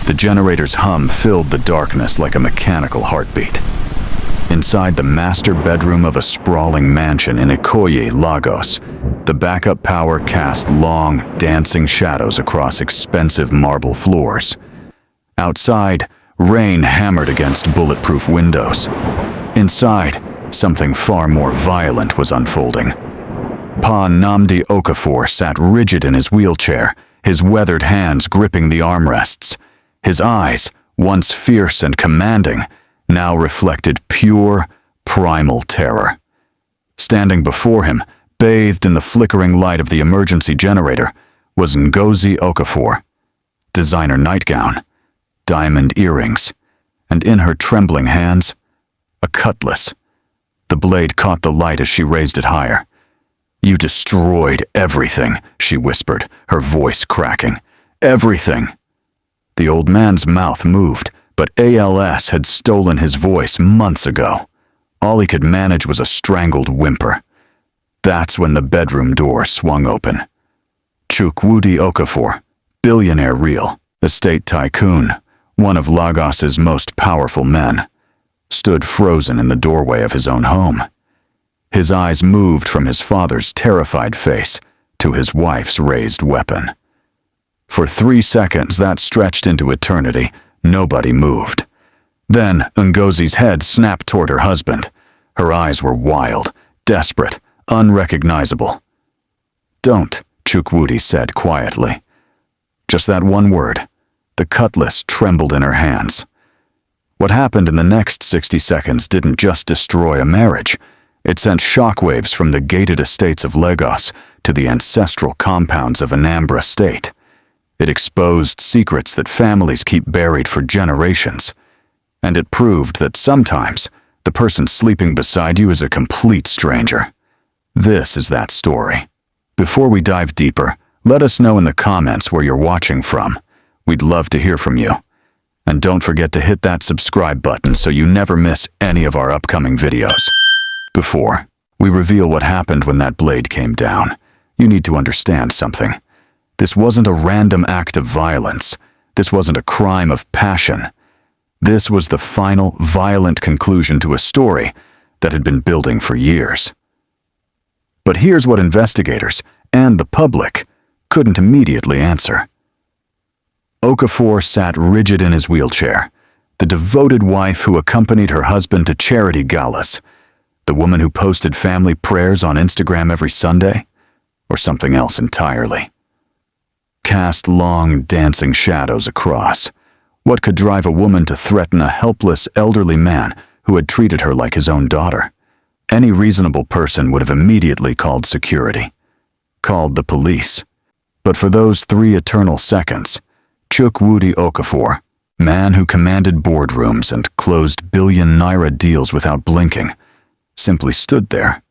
The generator's hum filled the darkness like a mechanical heartbeat. Inside the master bedroom of a sprawling mansion in Ikoyi, Lagos, the backup power cast long, dancing shadows across expensive marble floors. Outside, rain hammered against bulletproof windows. Inside, something far more violent was unfolding. Pa Nnamdi Okafor sat rigid in his wheelchair, his weathered hands gripping the armrests. His eyes, once fierce and commanding, now reflected pure, primal terror. Standing before him, bathed in the flickering light of the emergency generator, was Ngozi Okafor. Designer nightgown, diamond earrings, and in her trembling hands, a cutlass. The blade caught the light as she raised it higher. "You destroyed everything," she whispered, her voice cracking. "Everything." The old man's mouth moved, but ALS had stolen his voice months ago. All he could manage was a strangled whimper. That's when the bedroom door swung open. Chukwudi Okafor, billionaire real estate tycoon, one of Lagos's most powerful men, stood frozen in the doorway of his own home. His eyes moved from his father's terrified face to his wife's raised weapon. For 3 seconds that stretched into eternity, nobody moved. Then Ngozi's head snapped toward her husband. Her eyes were wild, desperate, unrecognizable. "Don't," Chukwudi said quietly. Just that one word. The cutlass trembled in her hands. What happened in the next 60 seconds didn't just destroy a marriage. It sent shockwaves from the gated estates of Lagos to the ancestral compounds of Anambra State. It exposed secrets that families keep buried for generations. And it proved that sometimes the person sleeping beside you is a complete stranger. This is that story. Before we dive deeper, let us know in the comments where you're watching from. We'd love to hear from you. And don't forget to hit that subscribe button so you never miss any of our upcoming videos. Before we reveal what happened when that blade came down, you need to understand something. This wasn't a random act of violence. This wasn't a crime of passion. This was the final, violent conclusion to a story that had been building for years. But here's what investigators and the public couldn't immediately answer. Okafor sat rigid in his wheelchair, the devoted wife who accompanied her husband to charity galas, the woman who posted family prayers on Instagram every Sunday, or something else entirely. Cast long, dancing shadows across. What could drive a woman to threaten a helpless, elderly man who had treated her like his own daughter? Any reasonable person would have immediately called security, called the police. But for those 3 eternal seconds, Chukwudi Okafor, man who commanded boardrooms and closed billion naira deals without blinking, simply stood there,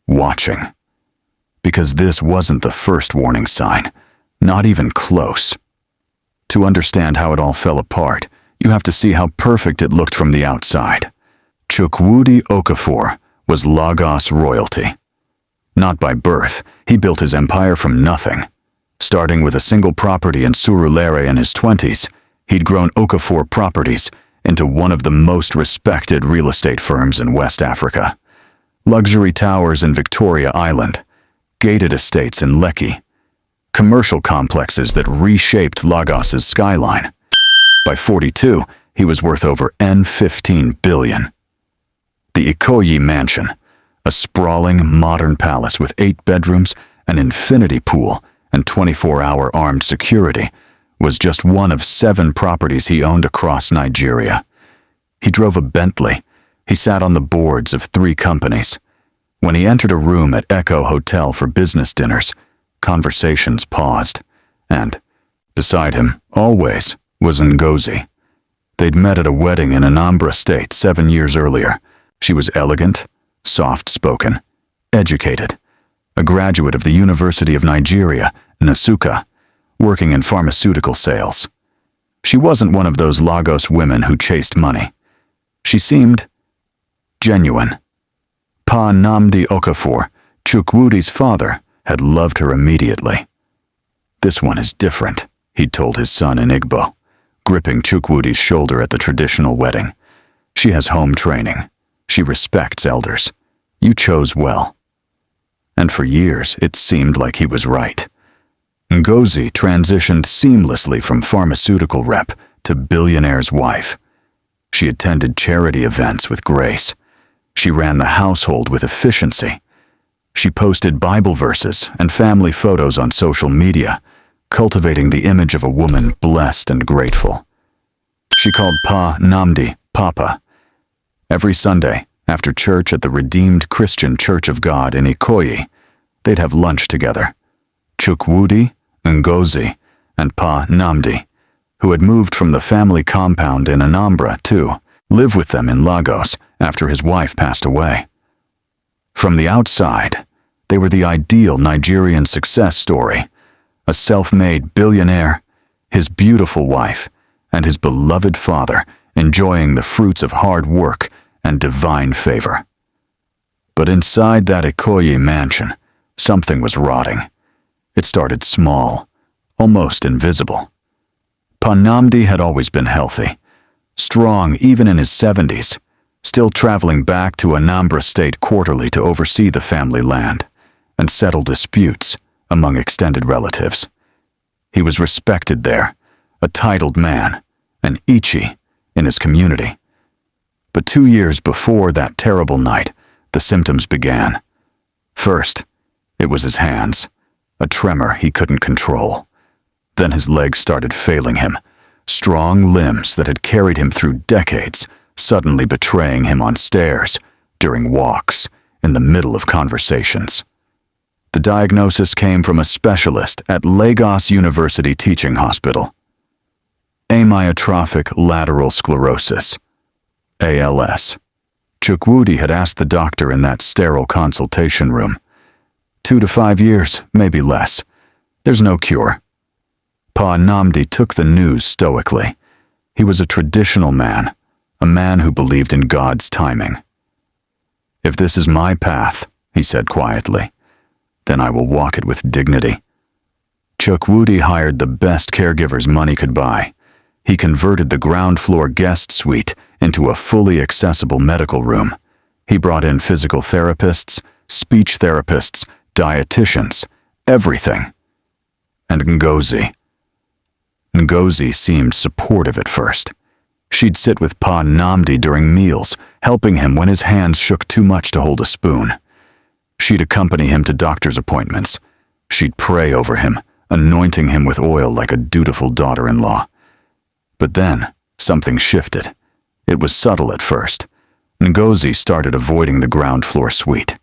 watching. Because this wasn't the first warning sign, not even close. To understand how it all fell apart, you have to see how perfect it looked from the outside. Chukwudi Okafor was Lagos royalty. Not by birth, he built his empire from nothing. Starting with a single property in Surulere in his 20s, he'd grown Okafor Properties into one of the most respected real estate firms in West Africa. Luxury towers in Victoria Island, gated estates in Lekki, commercial complexes that reshaped Lagos's skyline. By 42, he was worth over N15 billion. The Ikoyi Mansion, a sprawling modern palace with 8 bedrooms, an infinity pool, and 24-hour armed security, was just one of 7 properties he owned across Nigeria. He drove a Bentley. He sat on the boards of 3 companies. When he entered a room at Echo Hotel for business dinners, conversations paused, and beside him, always, was Ngozi. They'd met at a wedding in Anambra State 7 years earlier. She was elegant, soft-spoken, educated, a graduate of the University of Nigeria, Nsukka, working in pharmaceutical sales. She wasn't one of those Lagos women who chased money. She seemed genuine. Pa Nnamdi Okafor, Chukwudi's father, had loved her immediately. "This one is different," he'd told his son in Igbo. gripping Chukwudi's shoulder at the traditional wedding. "She has home training. She respects elders. You chose well." And for years, it seemed like he was right. Ngozi transitioned seamlessly from pharmaceutical rep to billionaire's wife. She attended charity events with grace. She ran the household with efficiency. She posted Bible verses and family photos on social media, cultivating the image of a woman blessed and grateful. She called Pa Nnamdi Papa. Every Sunday, after church at the Redeemed Christian Church of God in Ikoyi, they'd have lunch together. Chukwudi, Ngozi, and Pa Nnamdi, who had moved from the family compound in Anambra to live with them in Lagos after his wife passed away. From the outside, they were the ideal Nigerian success story: a self-made billionaire, his beautiful wife, and his beloved father enjoying the fruits of hard work and divine favor. But inside that Ikoyi mansion, something was rotting. It started small, almost invisible. Pa Nnamdi had always been healthy, strong even in his 70s, still traveling back to Anambra State quarterly to oversee the family land and settle disputes among extended relatives. He was respected there, a titled man, an Ichi in his community. But 2 years before that terrible night, the symptoms began. First, it was his hands, a tremor he couldn't control. Then his legs started failing him, strong limbs that had carried him through decades suddenly betraying him on stairs, during walks, in the middle of conversations. The diagnosis came from a specialist at Lagos University Teaching Hospital. Amyotrophic lateral sclerosis, ALS. Chukwudi had asked the doctor in that sterile consultation room. 2 to 5 years, maybe less. There's no cure. Pa Nnamdi took the news stoically. He was a traditional man, a man who believed in God's timing. "If this is my path," he said quietly, "then I will walk it with dignity." Chukwudi hired the best caregivers money could buy. He converted the ground floor guest suite into a fully accessible medical room. He brought in physical therapists, speech therapists, dietitians, everything. And Ngozi seemed supportive at first. She'd sit with Pa Nnamdi during meals, helping him when his hands shook too much to hold a spoon. She'd accompany him to doctor's appointments. She'd pray over him, anointing him with oil like a dutiful daughter-in-law. But then, something shifted. It was subtle at first. Ngozi started avoiding the ground floor suite.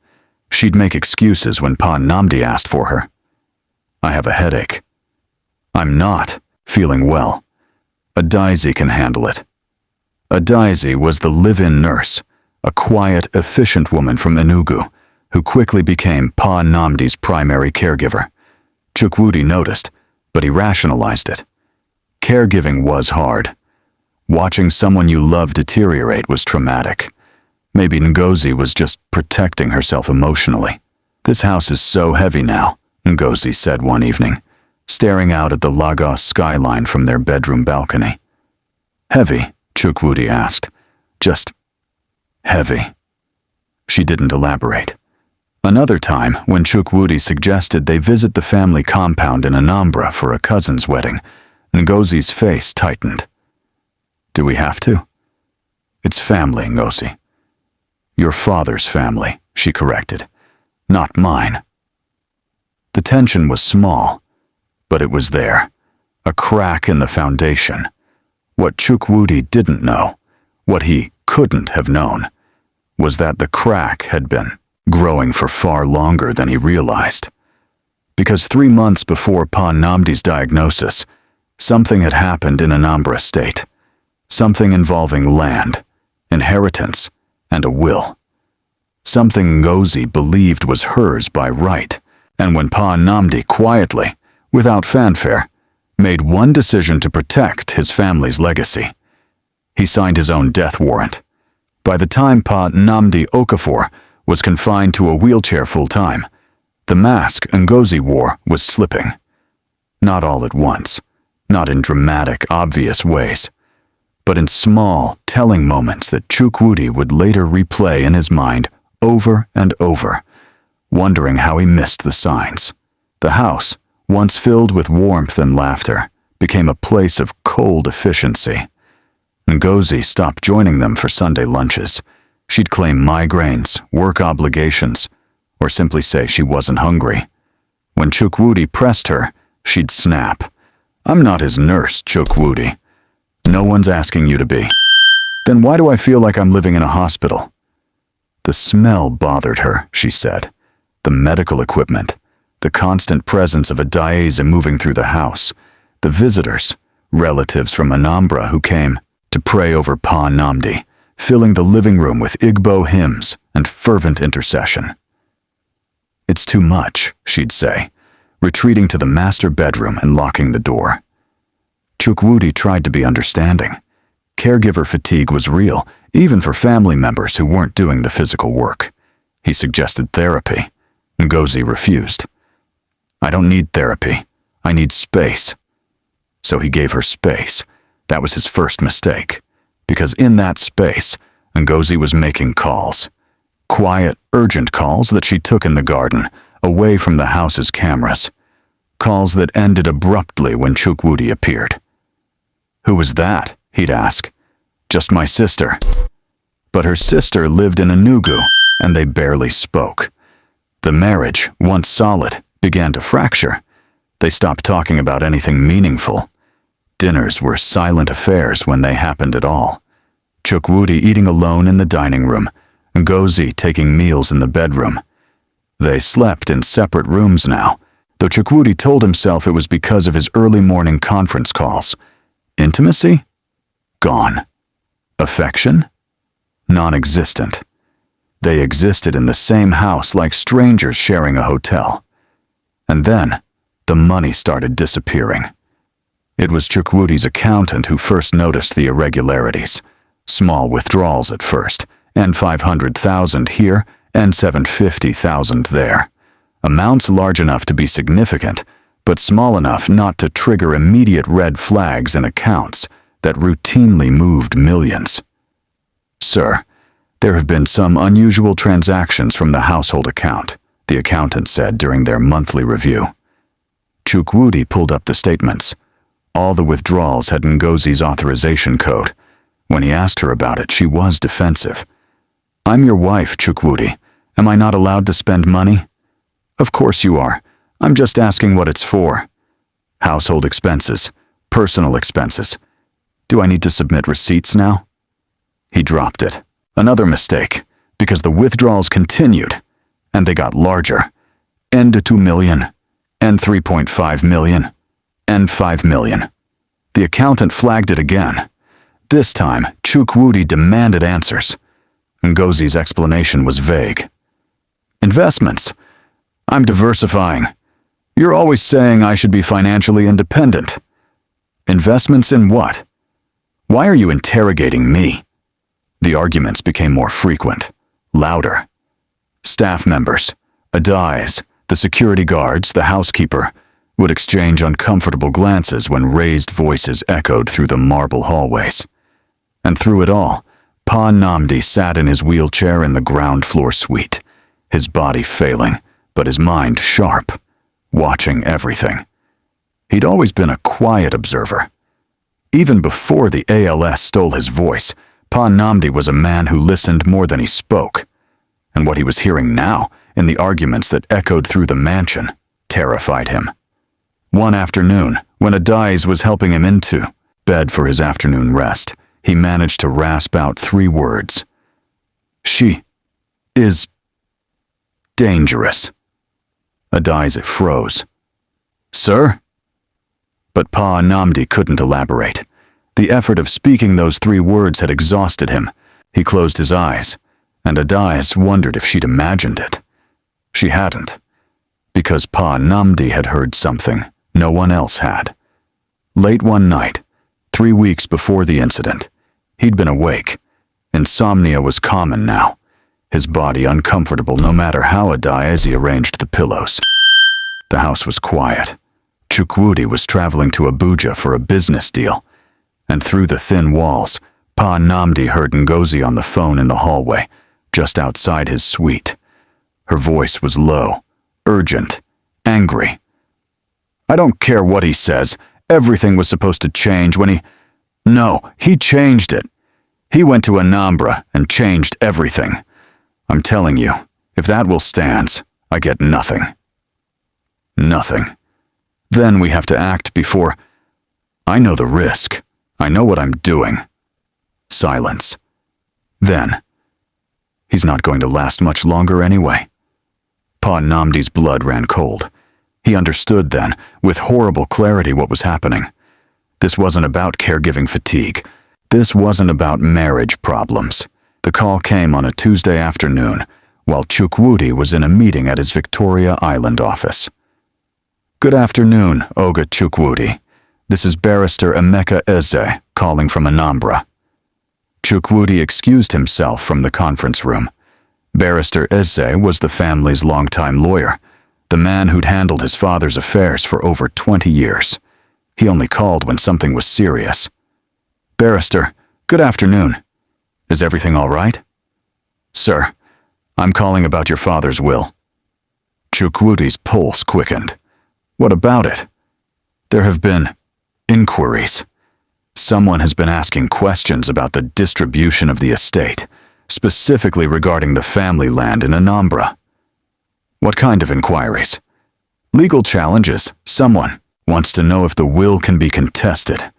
She'd make excuses when Pa Nnamdi asked for her. "I have a headache. I'm not feeling well. Adaeze can handle it." Adaeze was the live-in nurse, a quiet, efficient woman from Enugu, who quickly became Pa Nnamdi's primary caregiver. Chukwudi noticed, but he rationalized it. Caregiving was hard. Watching someone you love deteriorate was traumatic. Maybe Ngozi was just protecting herself emotionally. "This house is so heavy now," Ngozi said one evening, staring out at the Lagos skyline from their bedroom balcony. "Heavy?" Chukwudi asked. "Just heavy." She didn't elaborate. Another time, when Chukwudi suggested they visit the family compound in Anambra for a cousin's wedding, Ngozi's face tightened. "Do we have to?" "It's family, Ngozi." "Your father's family," she corrected. "Not mine." The tension was small, but it was there, a crack in the foundation. What Chukwudi didn't know, what he couldn't have known, was that the crack had been growing for far longer than he realized. Because 3 months before Pa Nnamdi's diagnosis, something had happened in Anambra State. Something involving land, inheritance, and a will. Something Ngozi believed was hers by right. And when Pa Nnamdi quietly, without fanfare, made one decision to protect his family's legacy, he signed his own death warrant. By the time Pa Nnamdi Okafor was confined to a wheelchair full-time, the mask Ngozi wore was slipping. Not all at once. not in dramatic, obvious ways, but in small, telling moments that Chukwudi would later replay in his mind over and over, wondering how he missed the signs. The house, once filled with warmth and laughter, became a place of cold efficiency. Ngozi stopped joining them for Sunday lunches. She'd claim migraines, work obligations, or simply say she wasn't hungry. When Chukwudi pressed her, she'd snap. "I'm not his nurse, Chukwudi. No one's asking you to be." "Then why do I feel like I'm living in a hospital?" The smell bothered her, she said. The medical equipment, the constant presence of a daeze moving through the house, the visitors, relatives from Anambra who came to pray over Pa Nnamdi, filling the living room with Igbo hymns and fervent intercession. "It's too much," she'd say, retreating to the master bedroom and locking the door. Chukwudi tried to be understanding. Caregiver fatigue was real, even for family members who weren't doing the physical work. He suggested therapy. Ngozi refused. "I don't need therapy. I need space." So he gave her space. That was his first mistake, because in that space, Ngozi was making calls. Quiet, urgent calls that she took in the garden, away from the house's cameras. Calls that ended abruptly when Chukwudi appeared. "Who was that?" he'd ask. "Just my sister." But her sister lived in Enugu, and they barely spoke. The marriage, once solid, began to fracture. They stopped talking about anything meaningful. Dinners were silent affairs when they happened at all. Chukwudi eating alone in the dining room, Ngozi taking meals in the bedroom. They slept in separate rooms now, though Chukwudi told himself it was because of his early morning conference calls. Intimacy? Gone. Affection? Non-existent. They existed in the same house like strangers sharing a hotel. And then, the money started disappearing. It was Chukwudi's accountant who first noticed the irregularities. Small withdrawals at first, and 500,000 here, and 750,000 there. Amounts large enough to be significant, but small enough not to trigger immediate red flags in accounts that routinely moved millions. "Sir, there have been some unusual transactions from the household account," the accountant said during their monthly review. Chukwudi pulled up the statements. All the withdrawals had Ngozi's authorization code. When he asked her about it, she was defensive. "I'm your wife, Chukwudi. Am I not allowed to spend money?" "Of course you are. I'm just asking what it's for." "Household expenses, personal expenses. Do I need to submit receipts now?" He dropped it. Another mistake, because the withdrawals continued, and they got larger. And 2 million, and 3.5 million, and 5 million. The accountant flagged it again. This time, Chukwudi demanded answers. Ngozi's explanation was vague. "Investments. I'm diversifying. You're always saying I should be financially independent." "Investments in what? Why are you interrogating me?" The arguments became more frequent, louder. Staff members, Adais, the security guards, the housekeeper, would exchange uncomfortable glances when raised voices echoed through the marble hallways. And through it all, Pa Nnamdi sat in his wheelchair in the ground floor suite, his body failing, but his mind sharp, watching everything. He'd always been a quiet observer. Even before the ALS stole his voice, Pa Nnamdi was a man who listened more than he spoke. And what he was hearing now, in the arguments that echoed through the mansion, terrified him. One afternoon, when Adais was helping him into bed for his afternoon rest, he managed to rasp out 3 words. "She is dangerous." Adais froze. "Sir?" But Pa Nnamdi couldn't elaborate. The effort of speaking those 3 words had exhausted him. He closed his eyes, and Adais wondered if she'd imagined it. She hadn't, because Pa Nnamdi had heard something no one else had. Late one night, 3 weeks before the incident, he'd been awake. Insomnia was common now, his body uncomfortable no matter how Adais arranged the pillows. The house was quiet. Chukwudi was traveling to Abuja for a business deal, and through the thin walls, Pa Nnamdi heard Ngozi on the phone in the hallway, just outside his suite. Her voice was low, urgent, angry. "I don't care what he says. Everything was supposed to change when he... No, he changed it. He went to Anambra and changed everything. I'm telling you, if that will stand, I get nothing. Nothing. Then we have to act before... I know the risk. I know what I'm doing." Silence. Then, he's not going to last much longer anyway. Pa Nnamdi's blood ran cold. He understood then, with horrible clarity, what was happening. This wasn't about caregiving fatigue. This wasn't about marriage problems. The call came on a Tuesday afternoon, while Chukwudi was in a meeting at his Victoria Island office. "Good afternoon, Oga Chukwudi. This is Barrister Emeka Eze calling from Anambra." Chukwudi excused himself from the conference room. Barrister Eze was the family's longtime lawyer, the man who'd handled his father's affairs for over 20 years. He only called when something was serious. "Barrister, good afternoon. Is everything all right?" "Sir, I'm calling about your father's will." Chukwudi's pulse quickened. "What about it?" "There have been inquiries. Someone has been asking questions about the distribution of the estate, specifically regarding the family land in Anambra." "What kind of inquiries?" "Legal challenges. Someone wants to know if the will can be contested.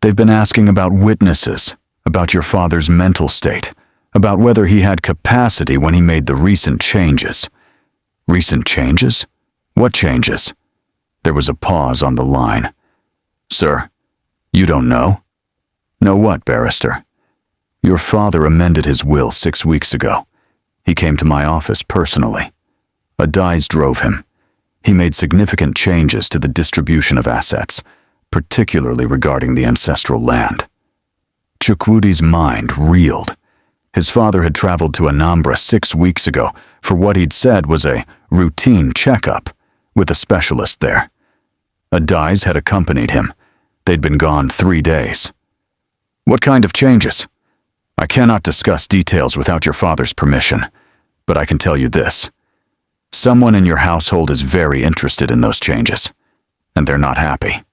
They've been asking about witnesses, about your father's mental state, about whether he had capacity when he made the recent changes." "Recent changes? What changes?" There was a pause on the line. "Sir, you don't know?" "Know what, Barrister?" "Your father amended his will 6 weeks ago. He came to my office personally. Adais drove him. He made significant changes to the distribution of assets, particularly regarding the ancestral land." Chukwudi's mind reeled. His father had traveled to Anambra 6 weeks ago for what he'd said was a routine checkup with a specialist there. Adais had accompanied him. They'd been gone 3 days. "What kind of changes?" "I cannot discuss details without your father's permission, but I can tell you this. Someone in your household is very interested in those changes, and they're not happy."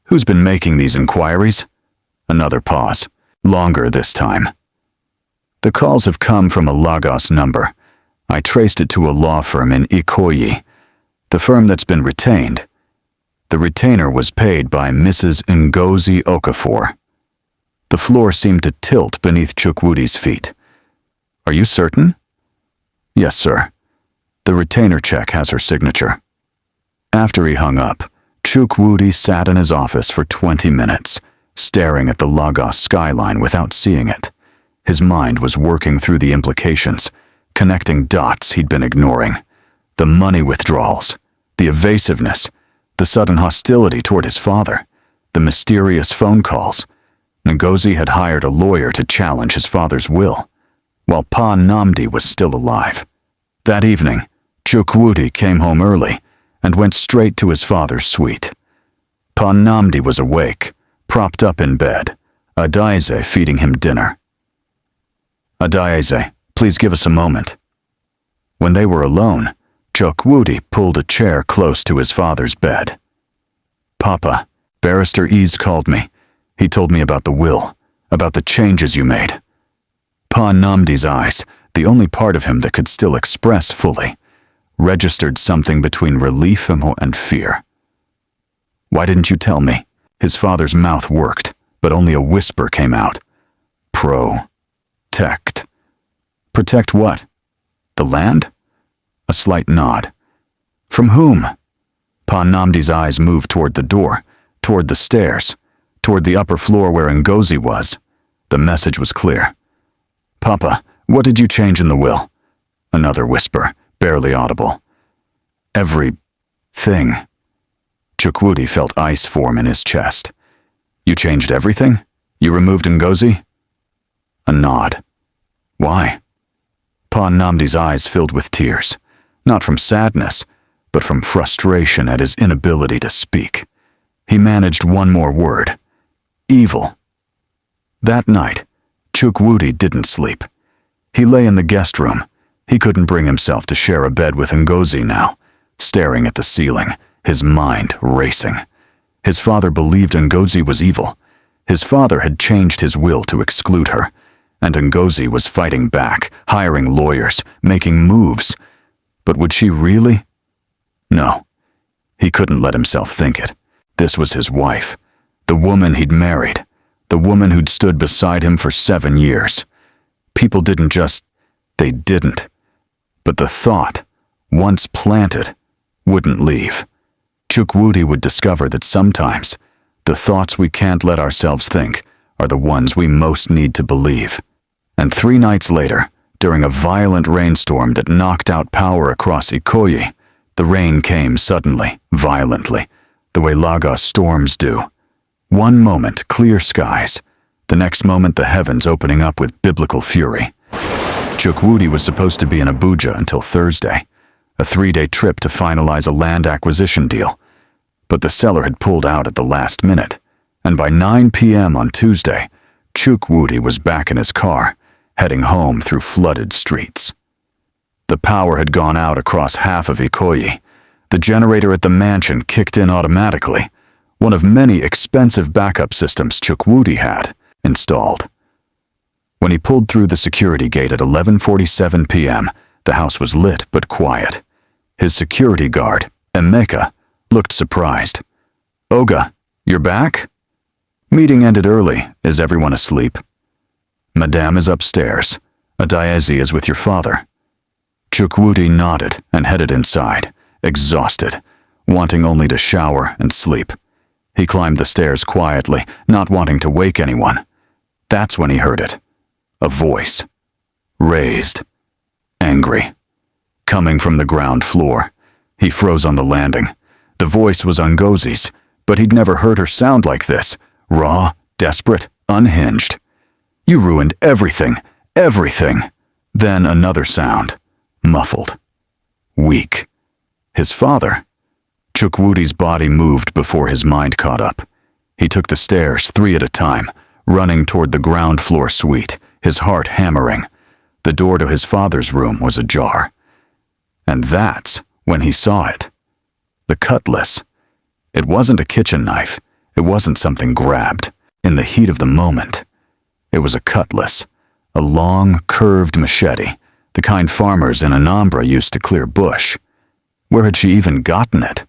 "Who's been making these inquiries?" Another pause, longer this time. "The calls have come from a Lagos number. I traced it to a law firm in Ikoyi, the firm that's been retained. The retainer was paid by Mrs. Ngozi Okafor." The floor seemed to tilt beneath Chukwudi's feet. "Are you certain?" "Yes, sir. The retainer check has her signature." After he hung up, Chukwudi sat in his office for 20 minutes, staring at the Lagos skyline without seeing it. His mind was working through the implications, connecting dots he'd been ignoring. The money withdrawals, the evasiveness, the sudden hostility toward his father, the mysterious phone calls. Ngozi had hired a lawyer to challenge his father's will, while Pa Nnamdi was still alive. That evening, Chukwudi came home early and went straight to his father's suite. Pa Nnamdi was awake, propped up in bed, Adaize feeding him dinner. "Adaize, please give us a moment." When they were alone, Chukwudi pulled a chair close to his father's bed. "Papa, Barrister Eze called me. He told me about the will, about the changes you made." Pa Nnamdi's eyes, the only part of him that could still express fully, registered something between relief and fear. "Why didn't you tell me?" His father's mouth worked, but only a whisper came out. "Protect." "Protect what? The land?" A slight nod. "From whom?" Pa Nnamdi's eyes moved toward the door, toward the stairs, toward the upper floor where Ngozi was. The message was clear. "Papa, what did you change in the will?" Another whisper, barely audible. "Everything." Chukwudi felt ice form in his chest. "You changed everything? You removed Ngozi?" A nod. "Why?" Pa Nnamdi's eyes filled with tears, not from sadness, but from frustration at his inability to speak. He managed one more word. Evil. That night, Chukwudi didn't sleep. He lay in the guest room. He couldn't bring himself to share a bed with Ngozi now, staring at the ceiling, his mind racing. His father believed Ngozi was evil. His father had changed his will to exclude her, and Ngozi was fighting back, hiring lawyers, making moves. But would she really? No. He couldn't let himself think it. This was his wife, the woman he'd married, the woman who'd stood beside him for 7 years. People didn't just, they didn't. But the thought, once planted, wouldn't leave. Chukwudi would discover that sometimes the thoughts we can't let ourselves think are the ones we most need to believe. And 3 nights later, during a violent rainstorm that knocked out power across Ikoyi, the rain came suddenly, violently, the way Lagos storms do. One moment, clear skies. The next moment, the heavens opening up with biblical fury. Chukwudi was supposed to be in Abuja until Thursday, a 3-day trip to finalize a land acquisition deal. But the seller had pulled out at the last minute, and by 9 p.m. on Tuesday, Chukwudi was back in his car, heading home through flooded streets. The power had gone out across half of Ikoyi. The generator at the mansion kicked in automatically, one of many expensive backup systems Chukwudi had installed. When he pulled through the security gate at 11:47 p.m., the house was lit but quiet. His security guard, Emeka, looked surprised. "Oga, you're back?" "Meeting ended early. Is everyone asleep?" "Madame is upstairs. Adaeze is with your father." Chukwudi nodded and headed inside, exhausted, wanting only to shower and sleep. He climbed the stairs quietly, not wanting to wake anyone. That's when he heard it. A voice. Raised. Angry. Coming from the ground floor. He froze on the landing. The voice was Ngozi's, but he'd never heard her sound like this. Raw, desperate, unhinged. "You ruined everything, everything." Then another sound. Muffled. Weak. His father. Chukwudi's body moved before his mind caught up. He took the stairs 3 at a time, running toward the ground floor suite, his heart hammering. The door to his father's room was ajar. And that's when he saw it. The cutlass. It wasn't a kitchen knife. It wasn't something grabbed in the heat of the moment. It was a cutlass, a long, curved machete, the kind farmers in Anambra used to clear bush. Where had she even gotten it?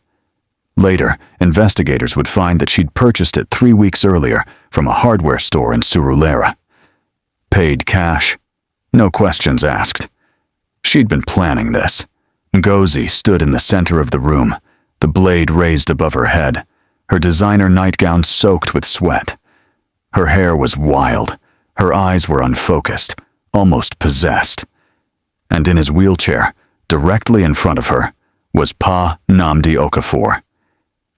Later, investigators would find that she'd purchased it 3 weeks earlier from a hardware store in Surulere. Paid cash. No questions asked. She'd been planning this. Ngozi stood in the center of the room, the blade raised above her head, her designer nightgown soaked with sweat. Her hair was wild. Her eyes were unfocused, almost possessed. And in his wheelchair, directly in front of her, was Pa Nnamdi Okafor.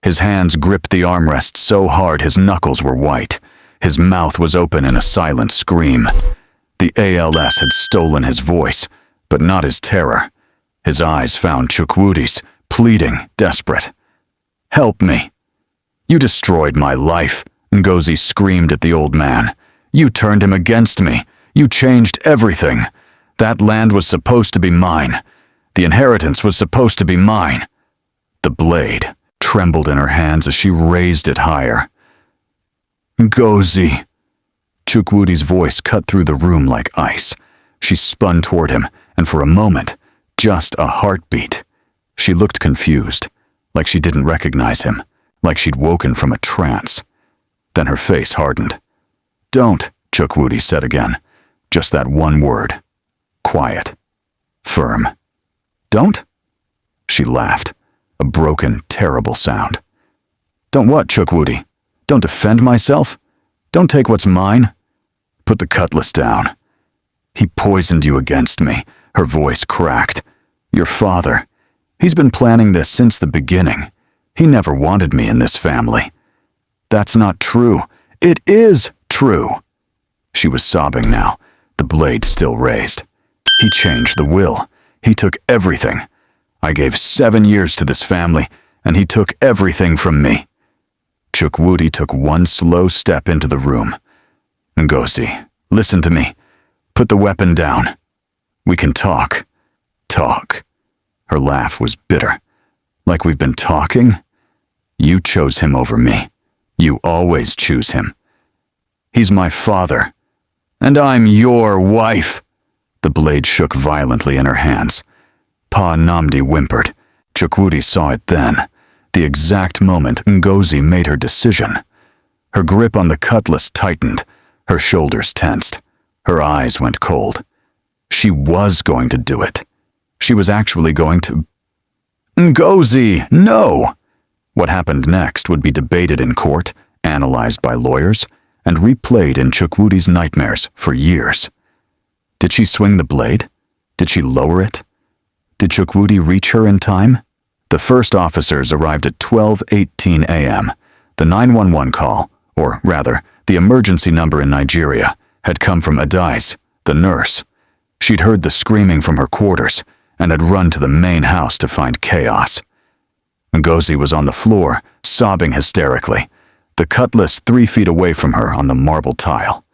His hands gripped the armrest so hard his knuckles were white. His mouth was open in a silent scream. The ALS had stolen his voice, but not his terror. His eyes found Chukwudi's, pleading, desperate. "Help me." "You destroyed my life," Ngozi screamed at the old man. "You turned him against me. You changed everything. That land was supposed to be mine. The inheritance was supposed to be mine." The blade trembled in her hands as she raised it higher. "Ngozi." Chukwudi's voice cut through the room like ice. She spun toward him, and for a moment, just a heartbeat. She looked confused, like she didn't recognize him, like she'd woken from a trance. Then her face hardened. "Don't," Chukwudi said again. Just that one word. Quiet. Firm. "Don't?" She laughed. A broken, terrible sound. "Don't what, Chukwudi? Don't defend myself? Don't take what's mine? Put the cutlass down." "He poisoned you against me," her voice cracked. "Your father. He's been planning this since the beginning. He never wanted me in this family." "That's not true." "It is true." She was sobbing now, the blade still raised. "He changed the will. He took everything. I gave 7 years to this family, and he took everything from me. Chukwudi took one slow step into the room. Ngozi, listen to me. Put the weapon down. We can talk. Talk. Her laugh was bitter. Like we've been talking? You chose him over me. You always choose him. He's my father. And I'm your wife. The blade shook violently in her hands. Pa Namdi whimpered. Chukwudi saw it then, the exact moment Ngozi made her decision. Her grip on the cutlass tightened, her shoulders tensed, her eyes went cold. She was going to do it. She was actually going to... Ngozi, no! What happened next would be debated in court, analyzed by lawyers, and replayed in Chukwudi's nightmares for years. Did she swing the blade? Did she lower it? Did Chukwudi reach her in time? The first officers arrived at 12:18 a.m. The 911 call, or rather, the emergency number in Nigeria, had come from Adais, the nurse. She'd heard the screaming from her quarters and had run to the main house to find chaos. Ngozi was on the floor, sobbing hysterically, the cutlass 3 feet away from her on the marble tile.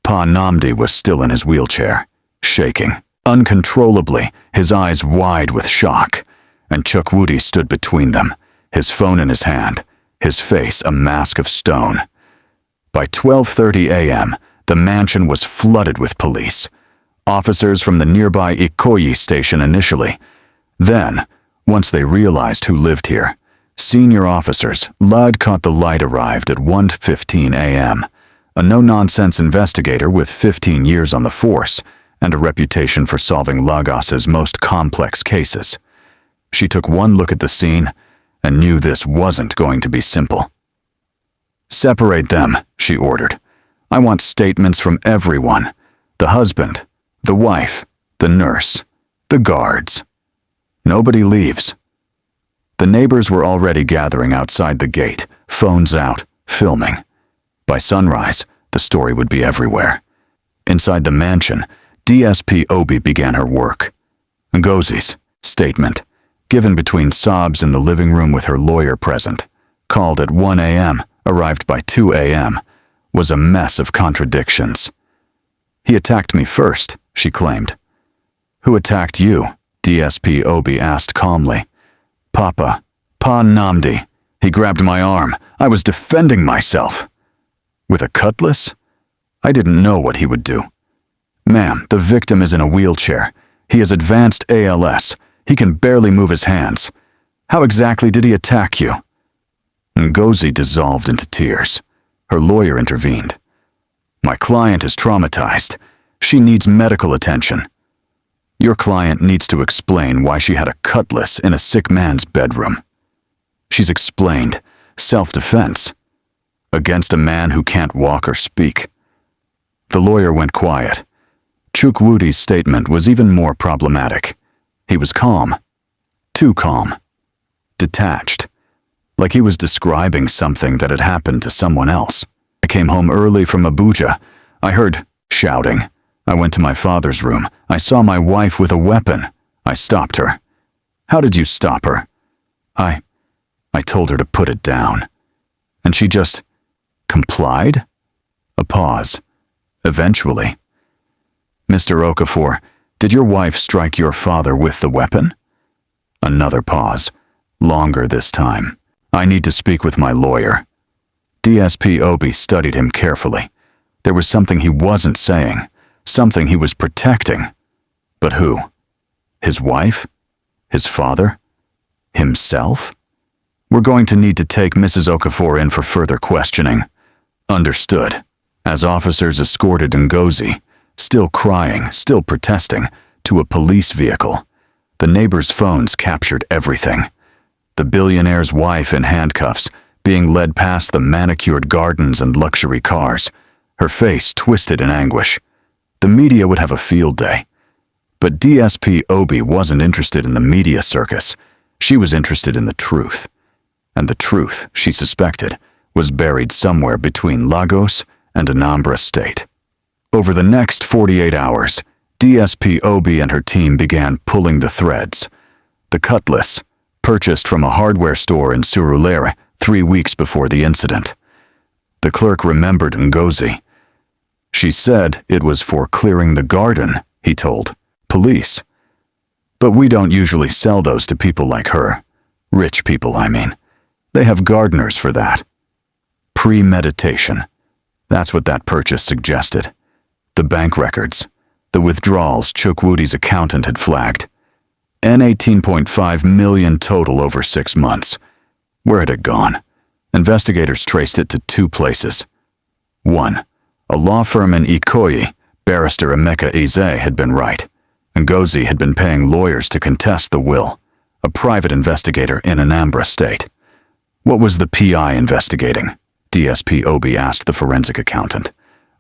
Pa Namdi was still in his wheelchair, shaking, uncontrollably, his eyes wide with shock, and Chukwudi stood between them, his phone in his hand, his face a mask of stone. By 12:30 a.m., the mansion was flooded with police. Officers from the nearby Ikoyi station initially. Then, once they realized who lived here, senior officers, Lud caught the light arrived at 1:15 a.m., a no-nonsense investigator with 15 years on the force and a reputation for solving Lagos's most complex cases. She took one look at the scene and knew this wasn't going to be simple. "Separate them," she ordered. "I want statements from everyone. The husband, the wife, the nurse, the guards. Nobody leaves." The neighbors were already gathering outside the gate, phones out, filming. By sunrise, the story would be everywhere. Inside the mansion, DSP Obi began her work. Ngozi's statement, given between sobs in the living room with her lawyer present, called at 1 a.m., arrived by 2 a.m., was a mess of contradictions. "He attacked me first," she claimed. "Who attacked you?" DSP Obi asked calmly. Pa Namdi. He grabbed my arm. I was defending myself." "With a cutlass?" "I didn't know what he would do." "Ma'am, the victim is in a wheelchair. He has advanced ALS. He can barely move his hands. How exactly did he attack you?" Ngozi dissolved into tears. Her lawyer intervened. "My client is traumatized. She needs medical attention." "Your client needs to explain why she had a cutlass in a sick man's bedroom." "She's explained. Self-defense. Against a man who can't walk or speak." The lawyer went quiet. Chukwudi's statement was even more problematic. He was calm. Too calm. Detached. Like he was describing something that had happened to someone else. "I came home early from Abuja. I heard shouting. I went to my father's room. I saw my wife with a weapon. I stopped her." "How did you stop her?" I told her to put it down. "And she just complied?" A pause. Eventually. "Mr. Okafor, did your wife strike your father with the weapon?" Another pause. Longer this time. "I need to speak with my lawyer." DSP Obi studied him carefully. There was something he wasn't saying, something he was protecting. But who? His wife? His father? Himself? "We're going to need to take Mrs. Okafor in for further questioning." Understood. As officers escorted Ngozi, still crying, still protesting, to a police vehicle, the neighbors' phones captured everything. The billionaire's wife in handcuffs, being led past the manicured gardens and luxury cars, her face twisted in anguish. The media would have a field day. But DSP Obi wasn't interested in the media circus. She was interested in the truth. And the truth, she suspected, was buried somewhere between Lagos and Anambra State. Over the next 48 hours, DSP Obi and her team began pulling the threads. the Cutlass, purchased from a hardware store in Surulere 3 weeks before the incident. The clerk remembered Ngozi. She said it was for clearing the garden, he told police. But we don't usually sell those to people like her. Rich people, I mean. They have gardeners for that. Premeditation. That's what that purchase suggested. The bank records. The withdrawals Chukwudi's accountant had flagged. $18.5 million total over 6 months. Where had it gone? Investigators traced it to 2 places. 1. A law firm in Ikoyi, barrister Emeka Eze, had been right. Ngozi had been paying lawyers to contest the will, a private investigator in Anambra State. What was the PI investigating? DSP Obi asked the forensic accountant.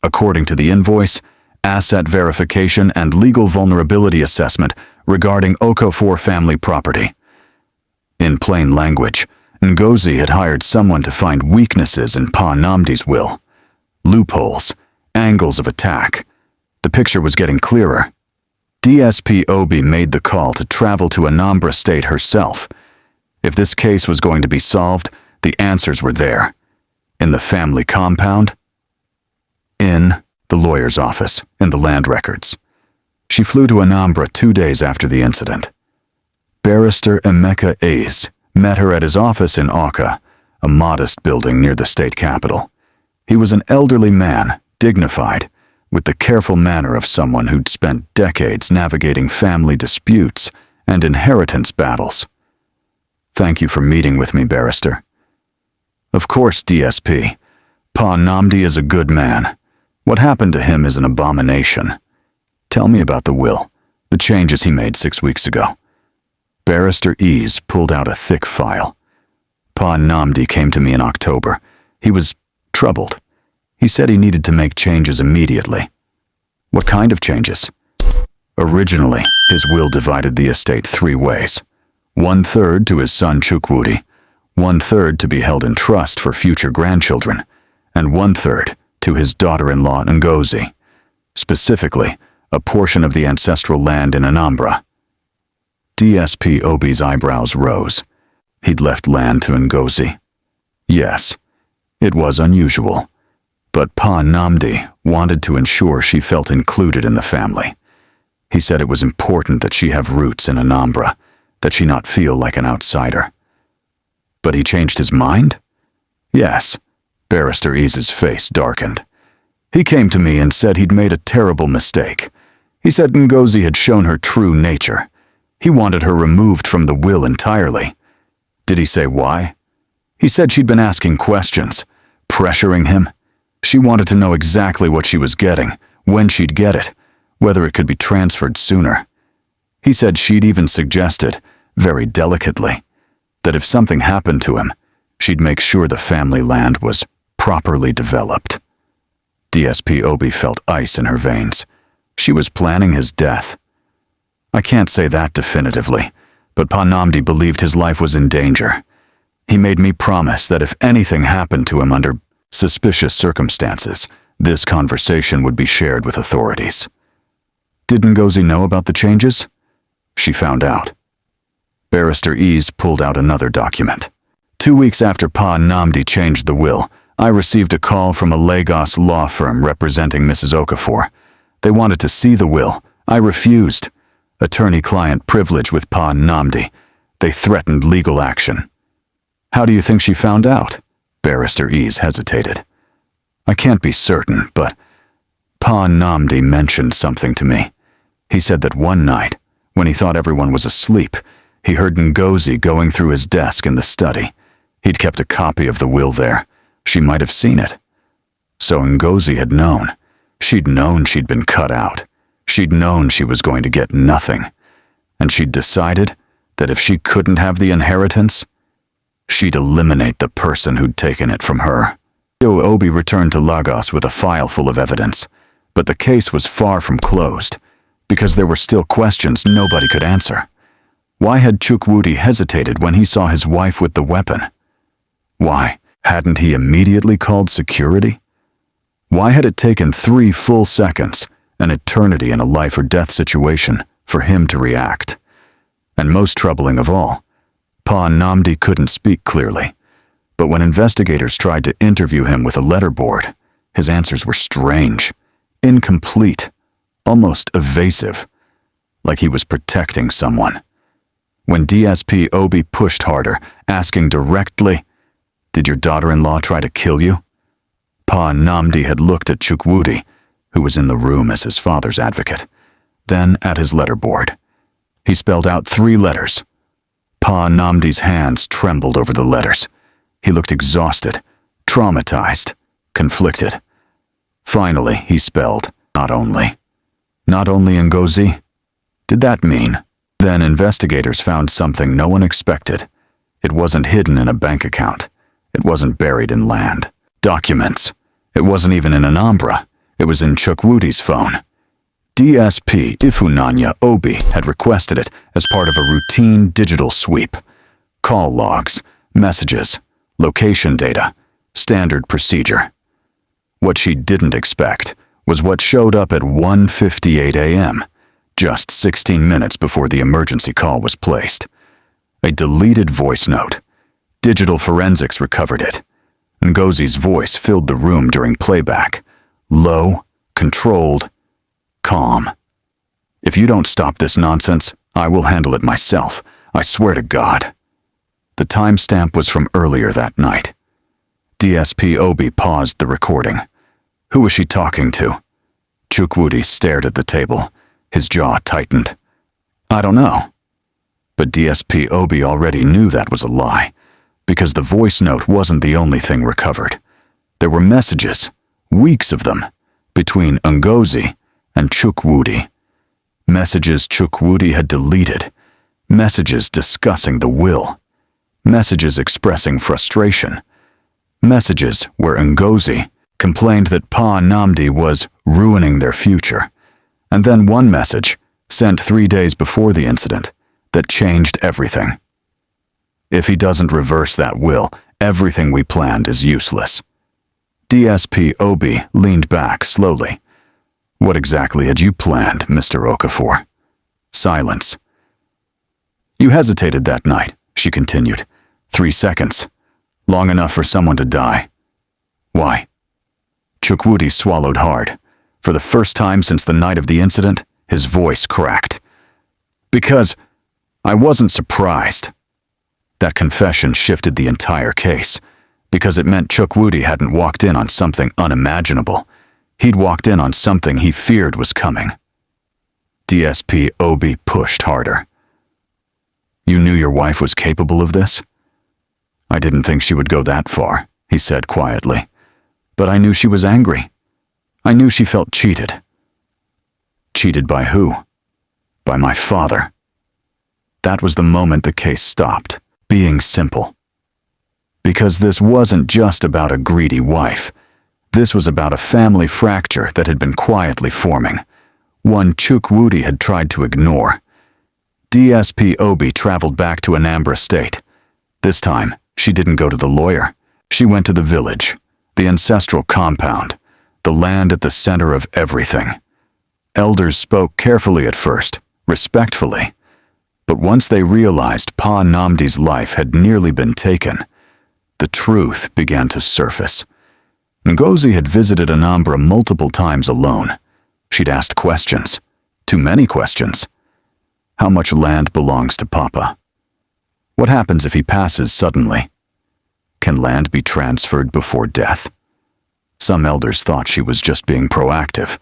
According to the invoice, asset verification and legal vulnerability assessment regarding Okafor family property. In plain language, Ngozi had hired someone to find weaknesses in Pa Nnamdi's will. Loopholes, angles of attack. The picture was getting clearer. DSP Obi made the call to travel to Anambra State herself. If this case was going to be solved, the answers were there. In the family compound, in the lawyer's office, in the land records. She flew to Anambra 2 days after the incident. Barrister Emeka Eze met her at his office in Awka, a modest building near the state capital. He was an elderly man, dignified, with the careful manner of someone who'd spent decades navigating family disputes and inheritance battles. Thank you for meeting with me, barrister. Of course, DSP. Pa Nnamdi is a good man. What happened to him is an abomination. Tell me about the will, the changes he made 6 weeks ago. Barrister Eze pulled out a thick file. Pa Nnamdi came to me in October. He was troubled. He said he needed to make changes immediately. What kind of changes? Originally, his will divided the estate 3 ways. 1/3 to his son Chukwudi, 1/3 to be held in trust for future grandchildren, and 1/3 to his daughter-in-law Ngozi, specifically a portion of the ancestral land in Anambra. DSP Obi's eyebrows rose. He'd left land to Ngozi. Yes, it was unusual, but Pa Nnamdi wanted to ensure she felt included in the family. He said it was important that she have roots in Anambra, that she not feel like an outsider. But he changed his mind? Yes. Barrister Eze's face darkened. He came to me and said he'd made a terrible mistake. He said Ngozi had shown her true nature. He wanted her removed from the will entirely. Did he say why? He said she'd been asking questions, pressuring him. She wanted to know exactly what she was getting, when she'd get it, whether it could be transferred sooner. He said she'd even suggested, very delicately, that if something happened to him, she'd make sure the family land was properly developed. DSP Obi felt ice in her veins. She was planning his death. I can't say that definitively, but Pa Nnamdi believed his life was in danger. He made me promise that if anything happened to him under suspicious circumstances, this conversation would be shared with authorities. Did Ngozi know about the changes? She found out. Barrister Eze pulled out another document. 2 weeks after Pa Nnamdi changed the will, I received a call from a Lagos law firm representing Mrs. Okafor. They wanted to see the will. I refused. Attorney-client privilege with Pa Nnamdi. They threatened legal action. How do you think she found out? Barrister Eze hesitated. I can't be certain, but Pa Nnamdi mentioned something to me. He said that one night, when he thought everyone was asleep, he heard Ngozi going through his desk in the study. He'd kept a copy of the will there. She might have seen it. So Ngozi had known. She'd known she'd been cut out. She'd known she was going to get nothing. And she'd decided that if she couldn't have the inheritance, she'd eliminate the person who'd taken it from her. Obi returned to Lagos with a file full of evidence, but the case was far from closed, because there were still questions nobody could answer. Why had Chukwudi hesitated when he saw his wife with the weapon? Why hadn't he immediately called security? Why had it taken 3 full seconds, an eternity in a life or death situation, for him to react? And most troubling of all, Pa Namdi couldn't speak clearly. But when investigators tried to interview him with a letterboard, his answers were strange, incomplete, almost evasive, like he was protecting someone. When DSP Obi pushed harder, asking directly, "Did your daughter-in-law try to kill you?" Pa Namdi had looked at Chukwudi, who was in the room as his father's advocate, then at his letterboard. He spelled out 3 letters. Pa Namdi's hands trembled over the letters. He looked exhausted, traumatized, conflicted. Finally, he spelled, not only. Not only Ngozi? Did that mean? Then investigators found something no one expected. It wasn't hidden in a bank account. It wasn't buried in land. Documents. It wasn't even in an Anambra. It was in Chukwudi's phone. DSP Ifunanya Obi had requested it as part of a routine digital sweep. Call logs, messages, location data, standard procedure. What she didn't expect was what showed up at 1:58 a.m., just 16 minutes before the emergency call was placed. A deleted voice note. Digital forensics recovered it. Ngozi's voice filled the room during playback. Low, controlled, calm. "If you don't stop this nonsense, I will handle it myself. I swear to God." The timestamp was from earlier that night. DSP Obi paused the recording. Who was she talking to? Chukwudi stared at the table. His jaw tightened. "I don't know." But DSP Obi already knew that was a lie, because the voice note wasn't the only thing recovered. There were messages, weeks of them, between Ngozi and Chukwudi. Messages Chukwudi had deleted. Messages discussing the will. Messages expressing frustration. Messages where Ngozi complained that Pa Namdi was ruining their future. And then one message, sent 3 days before the incident, that changed everything. "If he doesn't reverse that will, everything we planned is useless." DSP Obi leaned back slowly. "What exactly had you planned, Mr. Okafor?" Silence. "You hesitated that night," she continued. 3 seconds. Long enough for someone to die. Why? Chukwudi swallowed hard. For the first time since the night of the incident, his voice cracked. "Because I wasn't surprised." That confession shifted the entire case, because it meant Chukwudi hadn't walked in on something unimaginable. He'd walked in on something he feared was coming. DSP Obi pushed harder. "You knew your wife was capable of this?" "I didn't think she would go that far," he said quietly. "But I knew she was angry. I knew she felt cheated." "Cheated by who?" "By my father." That was the moment the case stopped, being simple. Because this wasn't just about a greedy wife. This was about a family fracture that had been quietly forming, one Chukwudi had tried to ignore. DSP Obi traveled back to Anambra State. This time, she didn't go to the lawyer. She went to the village, the ancestral compound, the land at the center of everything. Elders spoke carefully at first, respectfully. But once they realized Pa Namdi's life had nearly been taken, the truth began to surface. Ngozi had visited Anambra multiple times alone. She'd asked questions, too many questions. How much land belongs to Papa? What happens if he passes suddenly? Can land be transferred before death? Some elders thought she was just being proactive.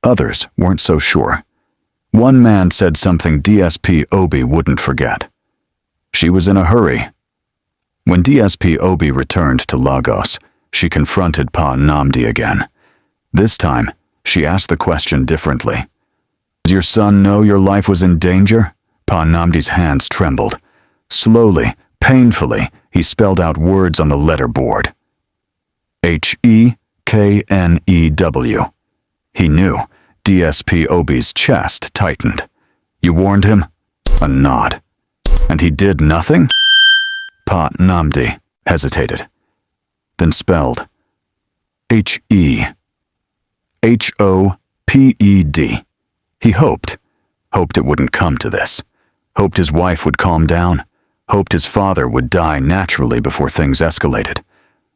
Others weren't so sure. One man said something DSP Obi wouldn't forget. She was in a hurry. When DSP Obi returned to Lagos, she confronted Pa Namdi again. This time, she asked the question differently. "Did your son know your life was in danger?" Pa Namdi's hands trembled. Slowly, painfully, he spelled out words on the letterboard. Heknew. He knew. DSP Obi's chest tightened. "You warned him?" A nod. "And he did nothing?" Pa Namdi hesitated, then spelled Hoped. He hoped it wouldn't come to this. hoped his wife would calm down, hoped his father would die naturally before things escalated,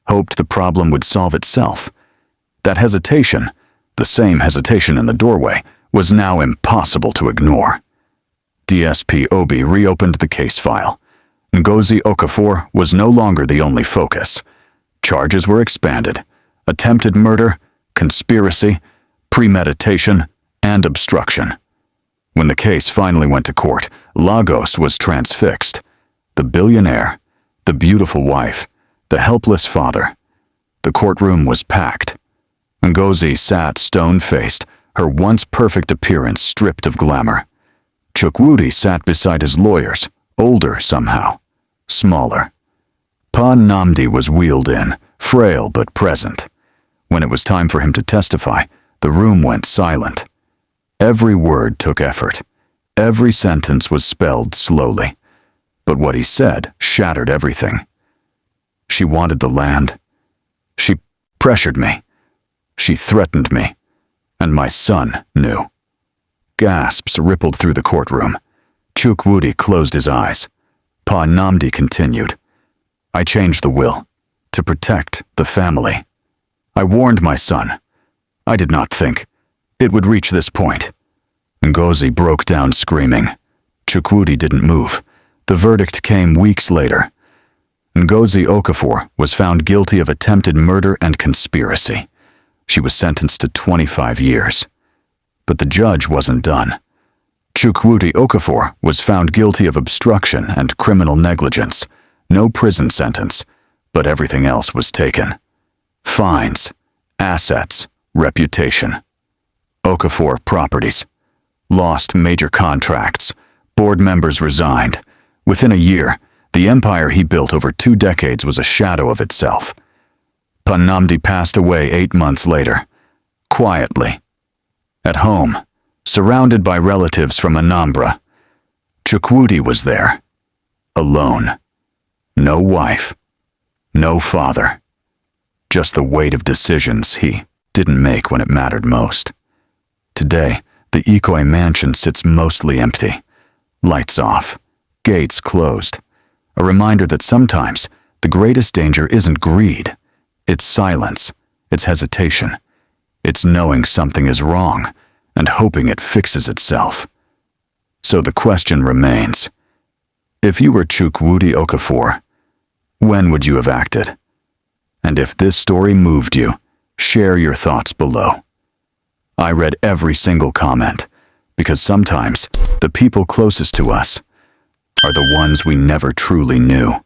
hoped the problem would solve itself. That hesitation, the same hesitation in the doorway, was now impossible to ignore. DSP Obi reopened the case file. Ngozi Okafor was no longer the only focus. Charges were expanded: attempted murder, conspiracy, premeditation, and obstruction. When the case finally went to court, Lagos was transfixed. The billionaire, the beautiful wife, the helpless father. The courtroom was packed. Ngozi sat stone-faced, her once perfect appearance stripped of glamour. Chukwudi sat beside his lawyers, older somehow, smaller. Pa Nnamdi was wheeled in, frail but present. When it was time for him to testify, the room went silent. Every word took effort. Every sentence was spelled slowly. But what he said shattered everything. She wanted the land. She pressured me. She threatened me. And my son knew. Gasps rippled through the courtroom. Chukwudi closed his eyes. Pa Nnamdi continued. I changed the will to protect the family. I warned my son. I did not think it would reach this point. Ngozi broke down screaming. Chukwudi didn't move. The verdict came weeks later. Ngozi Okafor was found guilty of attempted murder and conspiracy. She was sentenced to 25 years. But the judge wasn't done. Chukwudi Okafor was found guilty of obstruction and criminal negligence. No prison sentence, but everything else was taken. Fines, assets, reputation. Okafor properties. Lost major contracts. Board members resigned. Within a year, the empire he built over 2 decades was a shadow of itself. Pa Nnamdi passed away 8 months later. Quietly. At home, surrounded by relatives from Anambra. Chukwudi was there. Alone. No wife. No father. Just the weight of decisions he didn't make when it mattered most. Today, the Ikoyi mansion sits mostly empty. Lights off. Gates closed. A reminder that sometimes the greatest danger isn't greed. It's silence. It's hesitation. It's knowing something is wrong and hoping it fixes itself. So the question remains, if you were Chukwudi Okafor, when would you have acted? And if this story moved you, share your thoughts below. I read every single comment, because sometimes the people closest to us are the ones we never truly knew.